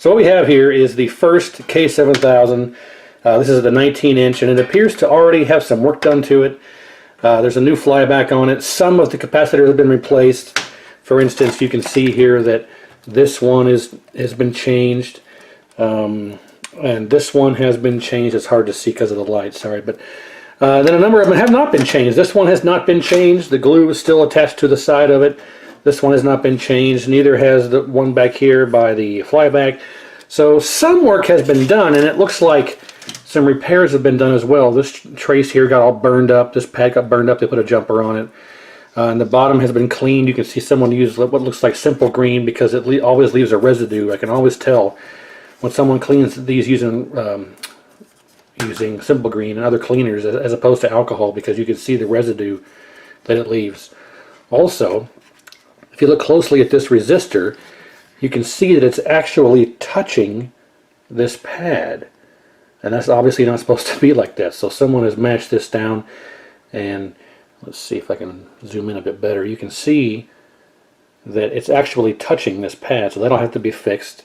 So what we have here is the first K7000. This is the 19-inch, and it appears to already have some work done to it. There's a new flyback on it. Some of the capacitors have been replaced. For instance, you can see here that this one has been changed, and this one has been changed. It's hard to see because of the light, sorry. But then a number of them have not been changed. This one has not been changed. The glue is still attached to the side of it. This one has not been changed. Neither has the one back here by the flyback. So some work has been done, and it looks like some repairs have been done as well. This trace here got all burned up. This pad got burned up. They put a jumper on it. And the bottom has been cleaned. You can see someone used what looks like simple green because it always leaves a residue. I can always tell when someone cleans these using simple green and other cleaners as opposed to alcohol, because you can see the residue that it leaves. Also, if you look closely at this resistor, you can see that it's actually touching this pad. And that's obviously not supposed to be like that. So someone has matched this down, and let's see if I can zoom in a bit better. You can see that it's actually touching this pad, so that'll have to be fixed.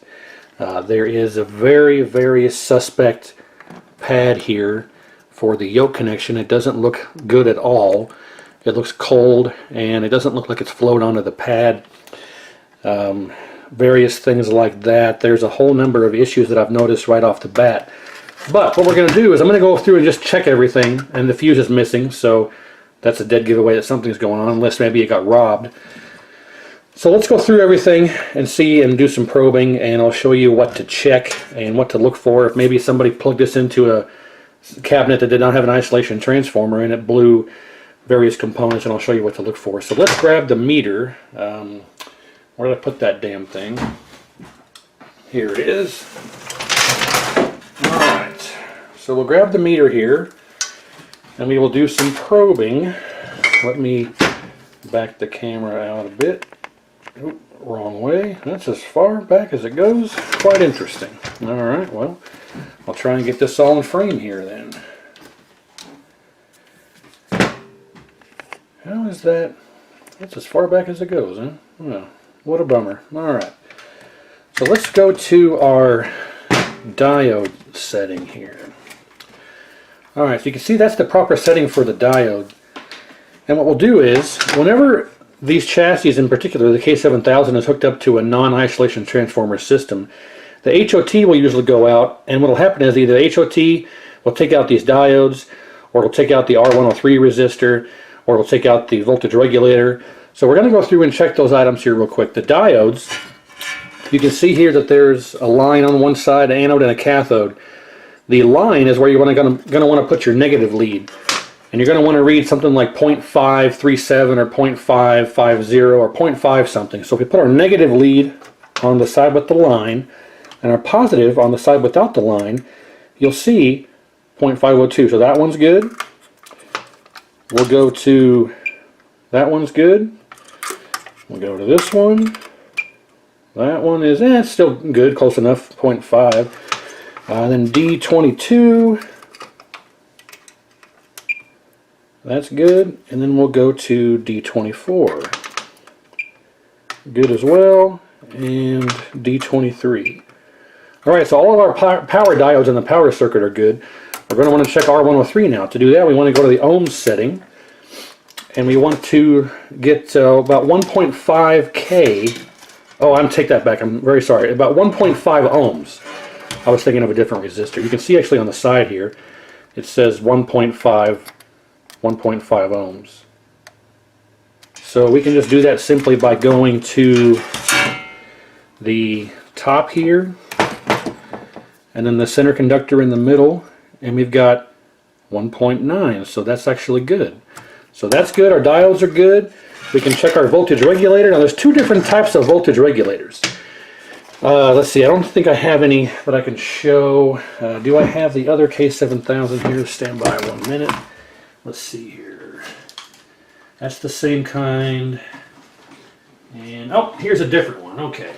There is a very, very suspect pad here for the yoke connection. It doesn't look good at all. It looks cold, and it doesn't look like it's flowed onto the pad. Various things like that. There's a whole number of issues that I've noticed right off the bat. But what we're going to do is I'm going to go through and just check everything, and the fuse is missing, so that's a dead giveaway that something's going on, unless maybe it got robbed. So let's go through everything and see and do some probing, and I'll show you what to check and what to look for. If maybe somebody plugged this into a cabinet that did not have an isolation transformer and it blew various components, and I'll show you what to look for. So let's grab the meter. Where did I put that damn thing? Here it is. Alright, so we'll grab the meter here and we will do some probing. Let me back the camera out a bit. Oop, wrong way. That's as far back as it goes. Quite interesting. Alright, well, I'll try and get this all in frame here then. How is that? That's as far back as it goes, huh? Well, what a bummer. Alright, so let's go to our diode setting here. Alright, so you can see that's the proper setting for the diode. And what we'll do is, whenever these chassis in particular, the K7000 is hooked up to a non-isolation transformer system, the HOT will usually go out, and what will happen is either the HOT will take out these diodes, or it'll take out the R103 resistor, or it'll take out the voltage regulator. So we're going to go through and check those items here real quick. The diodes, you can see here that there's a line on one side, an anode and a cathode. The line is where you're going to want to put your negative lead. And you're going to want to read something like 0.537 or 0.550 or 0.5 something. So if we put our negative lead on the side with the line and our positive on the side without the line, you'll see 0.502. So that one's good. We'll go to, that one's good. We'll go to this one. That one is, it's still good, close enough, 0.5. Then D22. That's good. And then we'll go to D24. Good as well. And D23. Alright, so all of our power diodes in the power circuit are good. We're going to want to check R103 now. To do that, we want to go to the ohms setting. And we want to get about 1.5K. Oh, I'm take that back. I'm very sorry. About 1.5 ohms. I was thinking of a different resistor. You can see actually on the side here, it says 1.5 ohms. So we can just do that simply by going to the top here, and then the center conductor in the middle, and we've got 1.9. So that's actually good. So that's good. Our diodes are good. We can check our voltage regulator. Now there's two different types of voltage regulators. Let's see, I don't think I have any that I can show. Do I have the other K7000 here? Stand by 1 minute. Let's see here. That's the same kind. And, oh, here's a different one. Okay.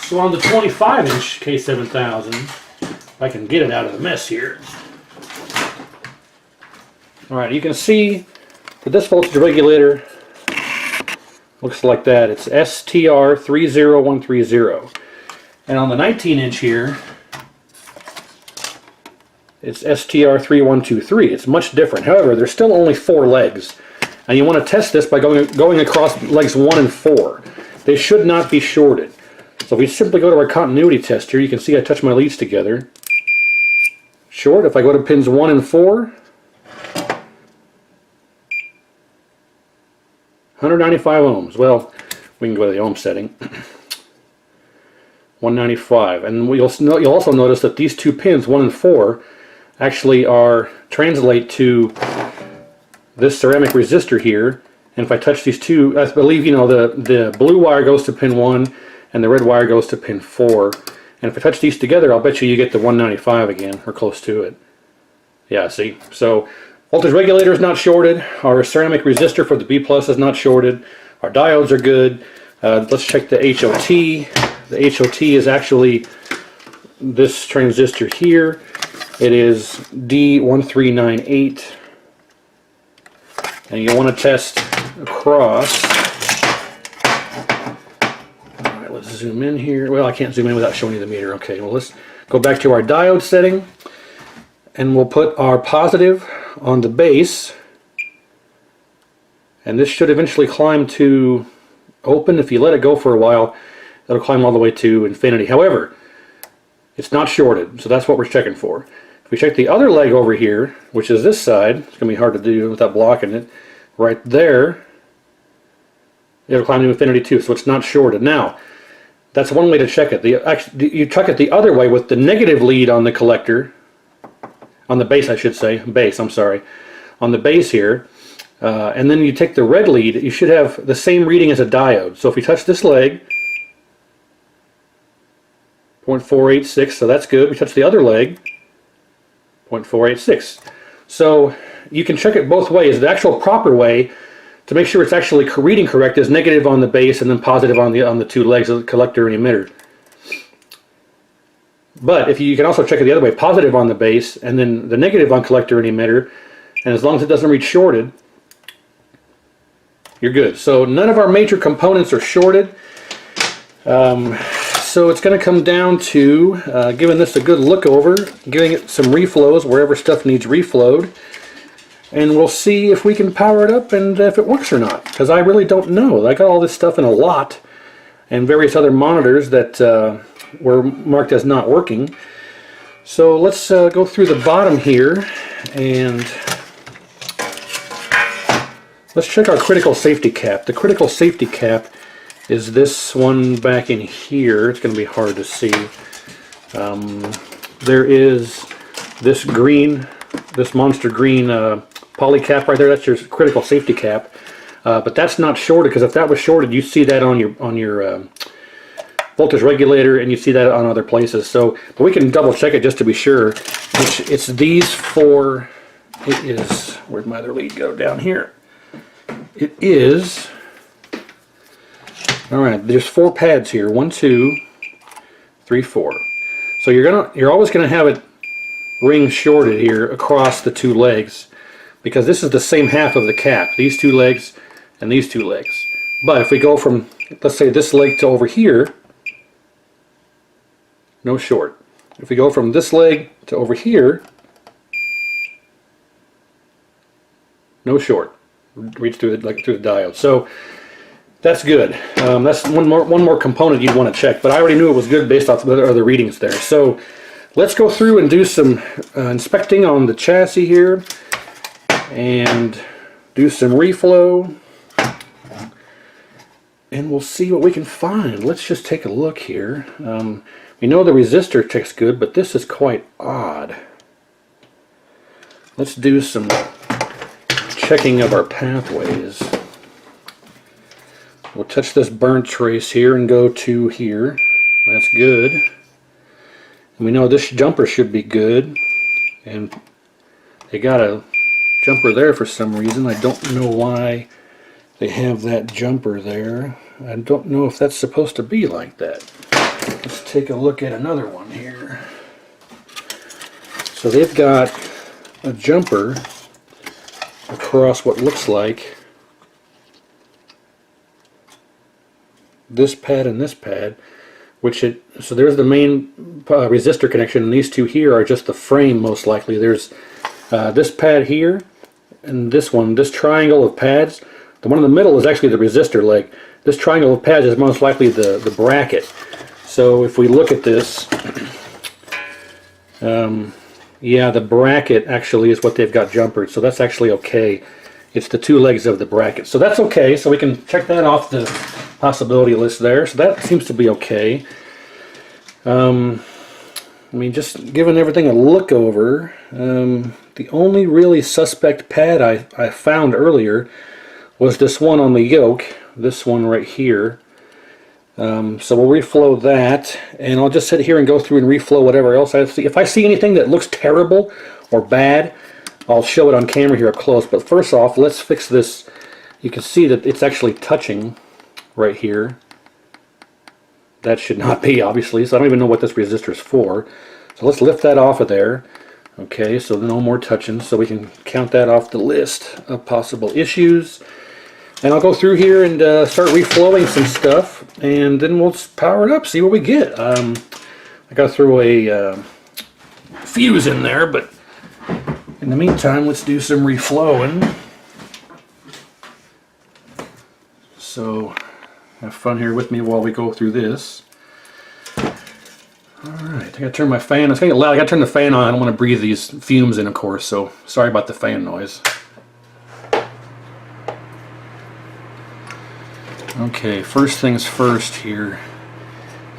So on the 25-inch K7000, if I can get it out of the mess here. Alright, you can see that this voltage regulator looks like that. It's STR30130. And on the 19-inch here, it's STR3123. It's much different. However, there's still only 4 legs. And you want to test this by going across legs 1 and 4. They should not be shorted. So if we simply go to our continuity test here, you can see I touch my leads together. Short. If I go to pins 1 and 4, 195 ohms. Well, we can go to the ohm setting. 195. And you'll also notice that these 2 pins, 1 and 4, actually translate to this ceramic resistor here. And if I touch these 2, I believe, you know, the blue wire goes to pin 1 and the red wire goes to pin 4. And if I touch these together, I'll bet you get the 195 again, or close to it. Yeah, see? So voltage regulator is not shorted. Our ceramic resistor for the B+ is not shorted. Our diodes are good. Let's check the HOT. The HOT is actually this transistor here. It is D1398. And you want to test across. Alright, let's zoom in here. Well, I can't zoom in without showing you the meter. Okay, well, let's go back to our diode setting. And we'll put our positive on the base. And this should eventually climb to open. If you let it go for a while, it'll climb all the way to infinity. However, it's not shorted, so that's what we're checking for. If we check the other leg over here, which is this side, it's going to be hard to do without blocking it, right there, it'll climb to infinity too, so it's not shorted. Now, that's one way to check it. You check it the other way with the negative lead on the collector, on the base I should say, I'm sorry, on the base here, and then you take the red lead, you should have the same reading as a diode. So if we touch this leg, 0.486, so that's good. We touch the other leg, 0.486. So you can check it both ways. The actual proper way to make sure it's actually reading correct is negative on the base and then positive on the 2 legs of the collector and emitter. But if you can also check it the other way, positive on the base and then the negative on collector and emitter, and as long as it doesn't read shorted, you're good. So none of our major components are shorted. So it's going to come down to giving this a good look over, giving it some reflows wherever stuff needs reflowed, and we'll see if we can power it up and if it works or not, because I really don't know. I got all this stuff in a lot and various other monitors that were marked as not working. So let's go through the bottom here and let's check our critical safety cap. The critical safety cap is this one back in here. It's going to be hard to see. There is this green, this monster green poly cap right there. That's your critical safety cap. But that's not shorted, because if that was shorted, you see that on your voltage regulator, and you see that on other places. So, but we can double check it just to be sure. It's these 4. It is. Where'd my other lead go? Down here. It is. All right, there's 4 pads here. 1, 2, 3, 4. So you're always gonna have it ring shorted here across the 2 legs, because this is the same half of the cap. These 2 legs and these 2 legs. But if we go from, let's say, this leg to over here, no short. If we go from this leg to over here, no short. Reach through the diode. So that's good. That's one more component you'd want to check, but I already knew it was good based off the other readings there. So let's go through and do some inspecting on the chassis here and do some reflow, and we'll see what we can find. Let's just take a look here. We know the resistor checks good, but this is quite odd. Let's do some checking of our pathways. We'll touch this burnt trace here and go to here. That's good. And we know this jumper should be good. And they got a jumper there for some reason. I don't know why they have that jumper there. I don't know if that's supposed to be like that. Let's take a look at another one here. So they've got a jumper across what looks like this pad and this pad, so there's the main resistor connection, and these two here are just the frame most likely. There's this pad here, and this one, this triangle of pads. The one in the middle is actually the resistor leg. This triangle of pads is most likely the bracket. So if we look at this, yeah, the bracket actually is what they've got jumpered. So that's actually okay. It's the two legs of the bracket. So that's okay. So we can check that off the possibility list there. So that seems to be okay. I mean, just giving everything a look over, the only really suspect pad I found earlier was this one on the yoke, this one right here. So we'll reflow that, and I'll just sit here and go through and reflow whatever else I see. If I see anything that looks terrible or bad, I'll show it on camera here up close. But first off, let's fix this. You can see that it's actually touching right here. That should not be, obviously, so I don't even know what this resistor is for. So let's lift that off of there. Okay, so no more touching, so we can count that off the list of possible issues. And I'll go through here and start reflowing some stuff, and then we'll power it up, see what we get. I got to throw a fuse in there, but in the meantime, let's do some reflowing. So have fun here with me while we go through this. Alright, I gotta turn my fan. It's gonna get loud. I gotta turn the fan on. I don't want to breathe these fumes in, of course, so sorry about the fan noise. Okay, first things first here.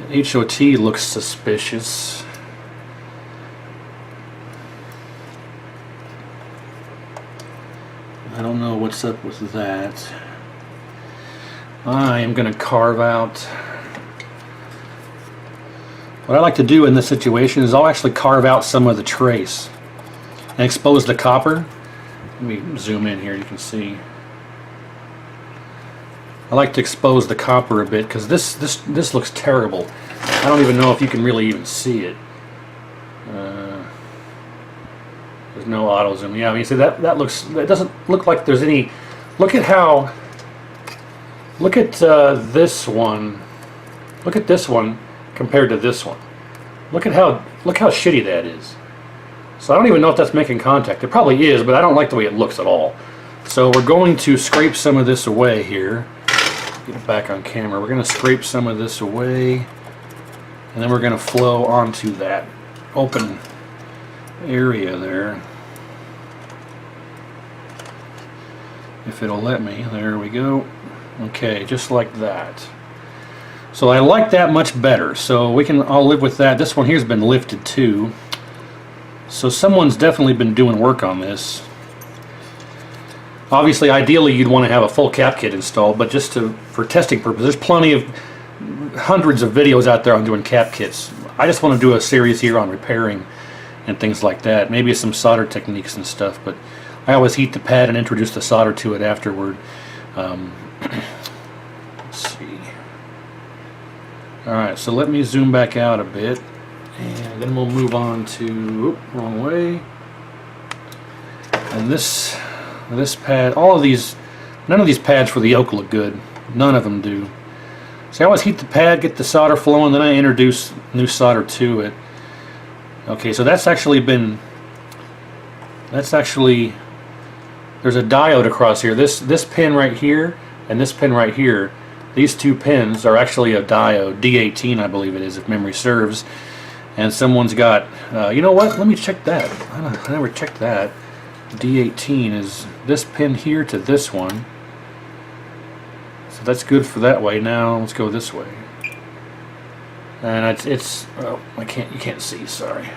The HOT looks suspicious. I don't know what's up with that. I am going to carve out. What I like to do in this situation is I'll actually carve out some of the trace and expose the copper. Let me zoom in here, you can see. I like to expose the copper a bit because this looks terrible. I don't even know if you can really even see it. There's no auto zoom. Yeah, I mean, see that doesn't look like there's any. Look at how. Look at this one. Look at this one compared to this one. Look how shitty that is. So I don't even know if that's making contact. It probably is, but I don't like the way it looks at all. So we're going to scrape some of this away here. Get it back on camera. We're going to scrape some of this away, and then we're going to flow onto that open area there. If it'll let me. There we go. Okay, just like that. So I like that much better. So I'll live with that. This one here's been lifted too. So someone's definitely been doing work on this. Obviously, ideally, you'd want to have a full cap kit installed, but just for testing purposes, there's plenty of hundreds of videos out there on doing cap kits. I just want to do a series here on repairing and things like that. Maybe some solder techniques and stuff, but I always heat the pad and introduce the solder to it afterward. Let's see. Alright, so let me zoom back out a bit, and then we'll move on to, wrong way. And this pad, none of these pads for the yoke look good. None of them do. So I always heat the pad, get the solder flowing, then I introduce new solder to it. Okay, so there's a diode across here. This pin right here and this pin right here, these two pins are actually a diode, D18 I believe it is, if memory serves. And someone's got, you know what, let me check that. I never checked that. D18 is this pin here to this one. So that's good for that way. Now let's go this way. And oh, you can't see, sorry.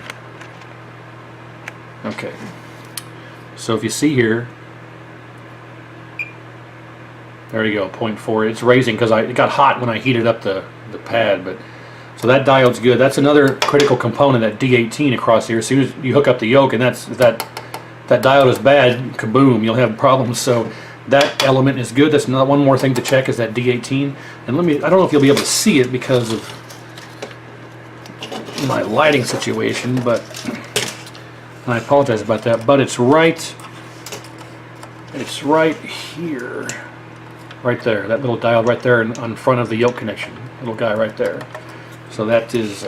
Okay. So if you see here, there you go, 0.4. It's raising because it got hot when I heated up the pad, but so that diode's good. That's another critical component, that D18 across here. As soon as you hook up the yoke and that diode is bad, kaboom, you'll have problems. So that element is good. That's one more thing to check, is that D18. And I don't know if you'll be able to see it because of my lighting situation, but I apologize about that. But it's right here, right there. That little diode right there in front of the yoke connection. Little guy right there. So that is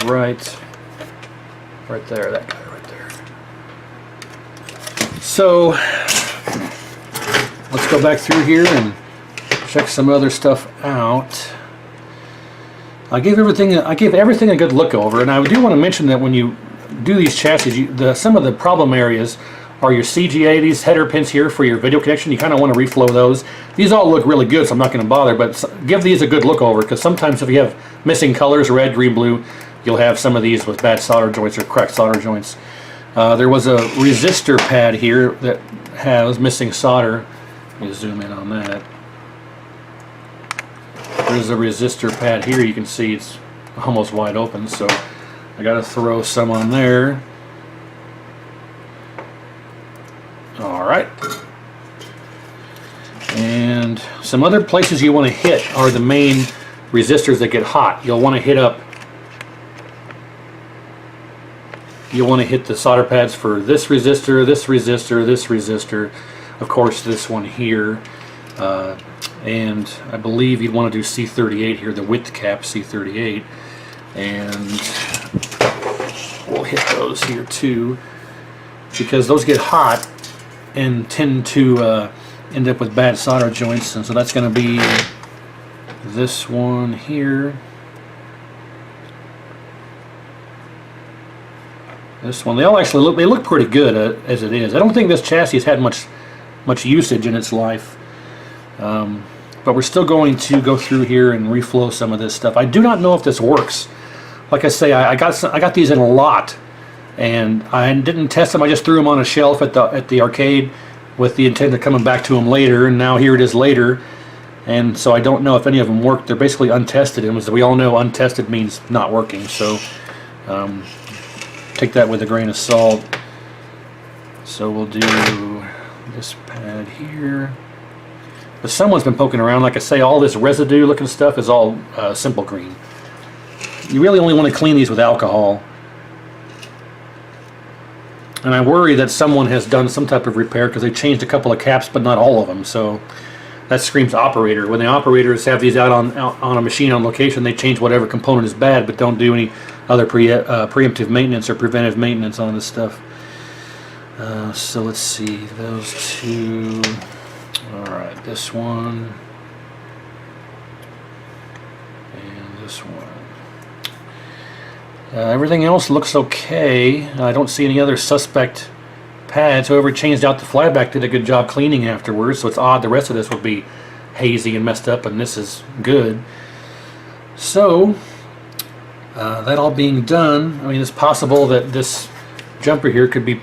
right there, that guy right there. So let's go back through here and check some other stuff out. I gave everything a good look over, and I do want to mention that when you do these chassis, some of the problem areas are your CGA, these header pins here for your video connection. You kind of want to reflow those. These all look really good, so I'm not going to bother, but give these a good look over, because sometimes if you have missing colors, red, green, blue, you'll have some of these with bad solder joints or cracked solder joints. There was a resistor pad here that has missing solder. Let me zoom in on that. There's a resistor pad here. You can see it's almost wide open, so I got to throw some on there. Alright. And some other places you want to hit are the main resistors that get hot. You'll want to hit up, you'll want to hit the solder pads for this resistor, this resistor, this resistor, of course this one here, and I believe you'd want to do C38 here, the width cap C38, and we'll hit those here too, because those get hot and tend to end up with bad solder joints. And so that's going to be this one here, this one. They all actually look pretty good as it is. I don't think this chassis has had much usage in its life, but we're still going to go through here and reflow some of this stuff. I do not know if this works. Like I say, I got these in a lot, and I didn't test them. I just threw them on a shelf at the arcade with the intent of coming back to them later, and now here it is later, and so I don't know if any of them work. They're basically untested, and as we all know, untested means not working, so take that with a grain of salt. So we'll do this pad here. But someone's been poking around. Like I say, all this residue looking stuff is all simple green. You really only want to clean these with alcohol. And I worry that someone has done some type of repair, because they changed a couple of caps but not all of them. So that screams operator. When the operators have these out on a machine on location, they change whatever component is bad but don't do any other preemptive maintenance or preventive maintenance on this stuff. So let's see, those two. Alright, this one and this one. Everything else looks okay. I don't see any other suspect pads. Whoever changed out the flyback did a good job cleaning afterwards, so it's odd the rest of this would be hazy and messed up, and this is good. So that all being done, I mean, it's possible that this jumper here could be,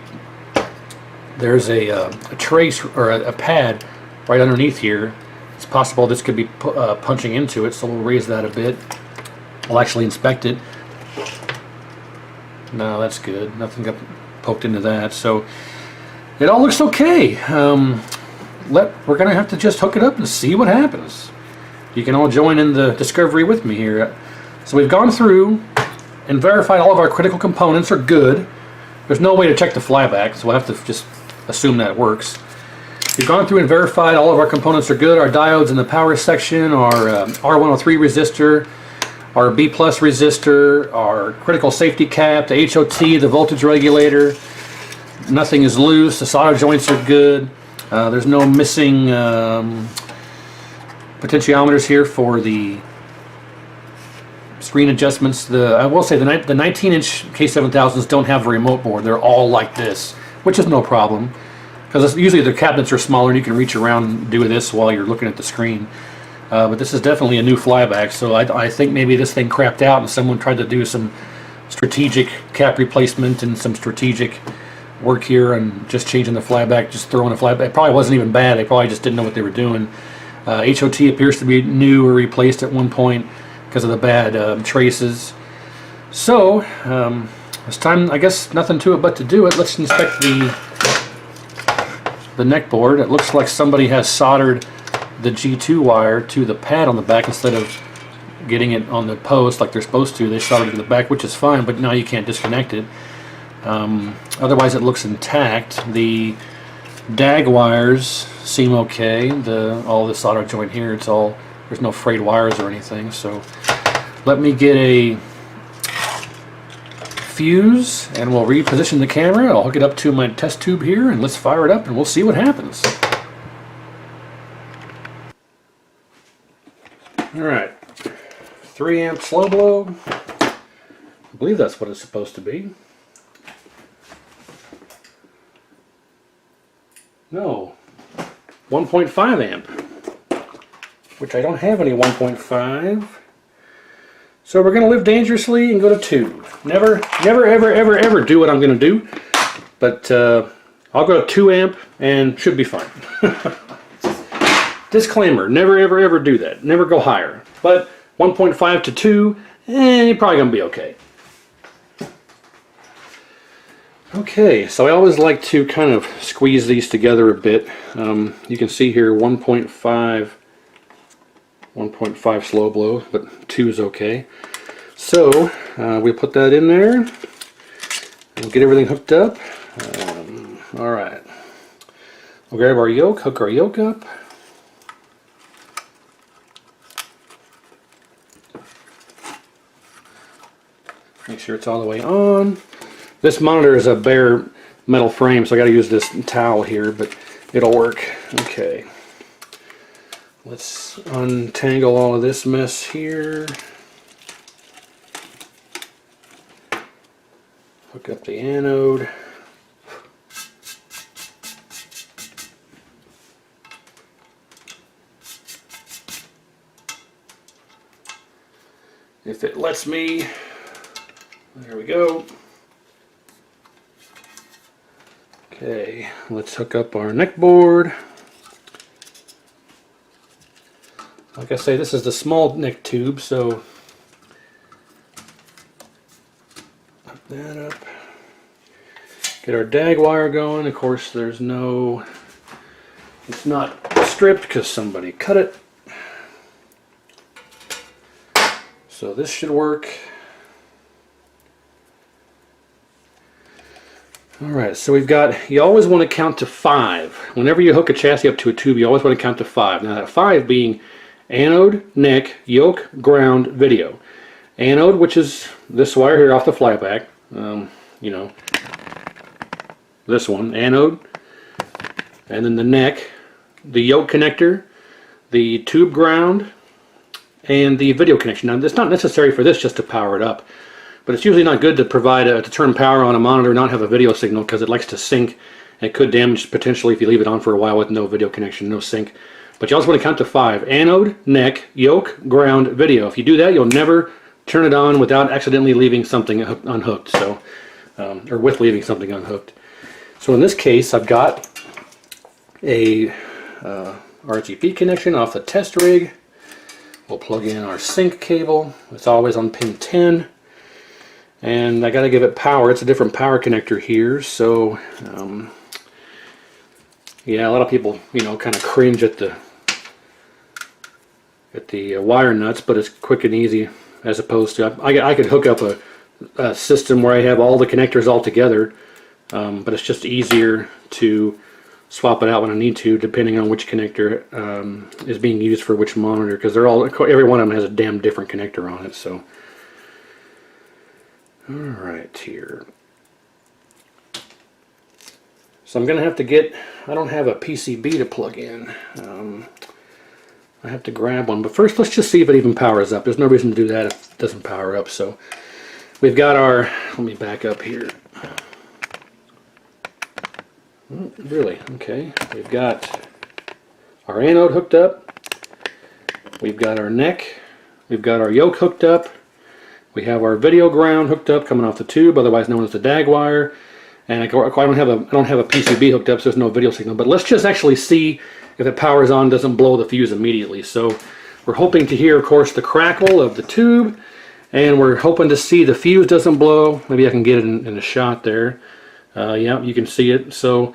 there's a trace or a pad right underneath here. It's possible this could be punching into it, so we'll raise that a bit. We'll actually inspect it. No, that's good. Nothing got poked into that, so it all looks okay. We're going to have to just hook it up and see what happens. You can all join in the discovery with me here. So we've gone through and verified all of our critical components are good. There's no way to check the flyback, so we'll have to just assume that it works. We've gone through and verified all of our components are good. Our diodes in the power section, our R103 resistor, our B+ resistor, our critical safety cap, the HOT, the voltage regulator. Nothing is loose. The solder joints are good. There's no missing potentiometers here for the screen adjustments. I will say the 19-inch K7000s don't have a remote board. They're all like this, which is no problem, because usually the cabinets are smaller and you can reach around and do this while you're looking at the screen. But this is definitely a new flyback, so I think maybe this thing crapped out and someone tried to do some strategic cap replacement and some strategic work here and just changing the flyback, just throwing a flyback. It probably wasn't even bad. They probably just didn't know what they were doing. HOT appears to be new or replaced at one point because of the bad traces. So it's time, I guess, nothing to it but to do it. Let's inspect the neck board. It looks like somebody has soldered the G2 wire to the pad on the back instead of getting it on the post like they're supposed to. They soldered it to the back, which is fine, but now you can't disconnect it. Otherwise it looks intact. The DAG wires seem okay. All the solder joint here, it's all there's no frayed wires or anything. So let me get a fuse and we'll reposition the camera. I'll hook it up to my test tube here and let's fire it up and we'll see what happens. Alright, 3 amp slow blow. I believe that's what it's supposed to be. No, 1.5 amp, which I don't have any 1.5. So we're going to live dangerously and go to 2. Never, ever, ever do what I'm going to do. But I'll go to 2 amp and should be fine. Disclaimer, never, ever do that. Never go higher. But 1.5 to 2, you're probably going to be okay. Okay, so I always like to kind of squeeze these together a bit. You can see here 1.5 slow blow, but 2 is okay. So we put that in there and get everything hooked up. Alright, we'll grab our yoke, hook our yoke up. Make sure it's all the way on. This monitor is a bare metal frame, so I got to use this towel here, but it'll work. Okay. Let's untangle all of this mess here. Hook up the anode. If it lets me, there we go. Okay, let's hook up our neck board. Like I say, this is the small neck tube, so hook that up. Get our dag wire going. Of course, there's no, it's not stripped because somebody cut it. So this should work. Alright, so we've got, you always want to count to 5. Whenever you hook a chassis up to a tube, you always want to count to 5. Now that 5 being anode, neck, yoke, ground, video. Anode, which is this wire here off the flyback, you know, this one, anode, and then the neck, the yoke connector, the tube ground, and the video connection. Now, it's not necessary for this just to power it up. But it's usually not good to provide to turn power on a monitor and not have a video signal because it likes to sync and it could damage potentially if you leave it on for a while with no video connection, no sync. But you also want to count to 5. Anode, neck, yoke, ground, video. If you do that, you'll never turn it on without accidentally leaving something unhooked. So, or with leaving something unhooked. So in this case, I've got a RGB connection off the test rig. We'll plug in our sync cable. It's always on pin 10. And I got to give it power. It's a different power connector here, so yeah, a lot of people, you know, kind of cringe at the wire nuts, but it's quick and easy as opposed to I could hook up a system where I have all the connectors all together, but it's just easier to swap it out when I need to, depending on which connector is being used for which monitor, because they're all, every one of them has a damn different connector on it. So. Alright, here. So I'm going to have to get, I don't have a PCB to plug in. I have to grab one. But first, let's just see if it even powers up. There's no reason to do that if it doesn't power up. So we've got our, let me back up here. Oh, really? Okay. We've got our anode hooked up. We've got our neck. We've got our yoke hooked up. We have our video ground hooked up coming off the tube, otherwise known as the dag wire. And I don't have a PCB hooked up, so there's no video signal. But let's just actually see if it powers on, doesn't blow the fuse immediately. So we're hoping to hear, of course, the crackle of the tube, and we're hoping to see the fuse doesn't blow. Maybe I can get it in a shot there. Yeah, you can see it. So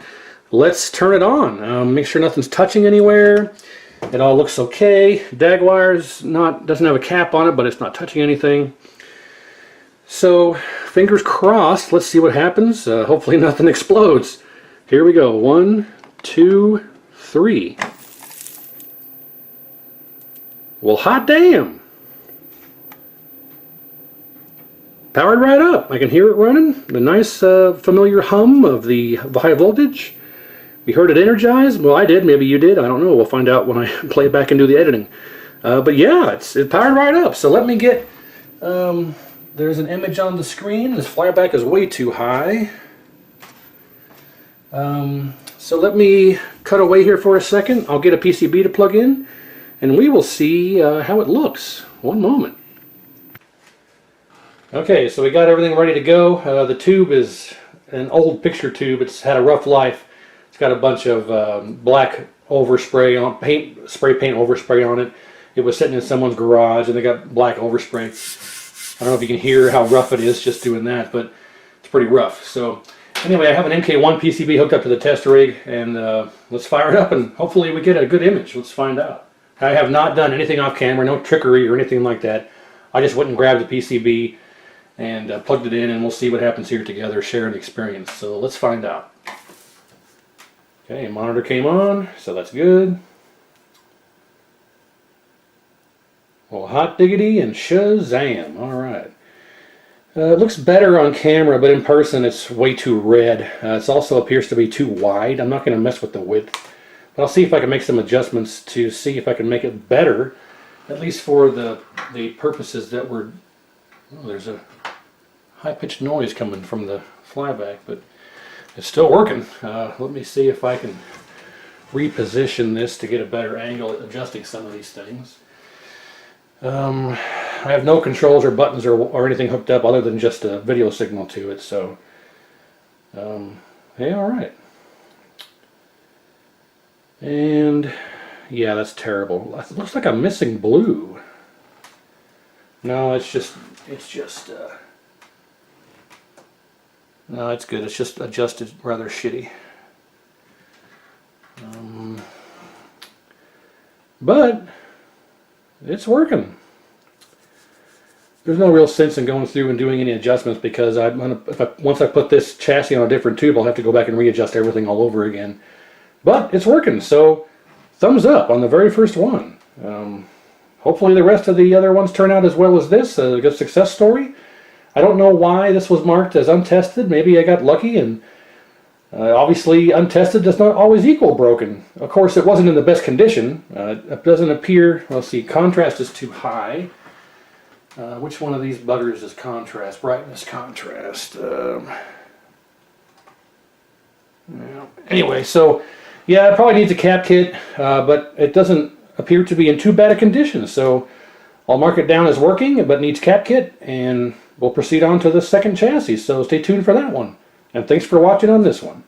let's turn it on. Make sure nothing's touching anywhere. It all looks okay. Dag wire's doesn't have a cap on it, but it's not touching anything. So, fingers crossed, let's see what happens. Hopefully nothing explodes. Here we go. 1, 2, 3. Well, hot damn! Powered right up. I can hear it running. The nice familiar hum of the high voltage. We heard it energized. Well, I did. Maybe you did. I don't know. We'll find out when I play it back and do the editing. But yeah, it powered right up. So let me get... there's an image on the screen. This flyback is way too high. So let me cut away here for a second. I'll get a PCB to plug in, and we will see how it looks. One moment. Okay, so we got everything ready to go. The tube is an old picture tube. It's had a rough life. It's got a bunch of black overspray on spray paint overspray on it. It was sitting in someone's garage, and they got black overspray. I don't know if you can hear how rough it is just doing that, but it's pretty rough. So anyway, I have an MK1 PCB hooked up to the test rig, and let's fire it up, and hopefully we get a good image. Let's find out. I have not done anything off camera, no trickery or anything like that. I just went and grabbed the PCB and plugged it in, and we'll see what happens here together, sharing the experience. So let's find out. Okay, monitor came on, so that's good. Well, hot diggity and shazam. All right. It looks better on camera, but in person it's way too red. It also appears to be too wide. I'm not going to mess with the width, but I'll see if I can make some adjustments to see if I can make it better, at least for the purposes that we're... Oh, there's a high-pitched noise coming from the flyback, but it's still working. Let me see if I can reposition this to get a better angle at adjusting some of these things. I have no controls or buttons or anything hooked up other than just a video signal to it, so hey, alright. And yeah, that's terrible. It looks like I'm missing blue. No, it's just no, it's good. It's just adjusted rather shitty. But it's working. There's no real sense in going through and doing any adjustments, because once I put this chassis on a different tube, I'll have to go back and readjust everything all over again. But it's working, so thumbs up on the very first one. Hopefully the rest of the other ones turn out as well as this, a good success story. I don't know why this was marked as untested. Maybe I got lucky, and obviously untested does not always equal broken. Of course, it wasn't in the best condition. It doesn't appear... Let's see, contrast is too high. Which one of these buggers is contrast? Brightness, contrast. Anyway, so yeah, it probably needs a cap kit, but it doesn't appear to be in too bad a condition. So I'll mark it down as working, but needs cap kit, and we'll proceed on to the second chassis. So stay tuned for that one. And thanks for watching on this one.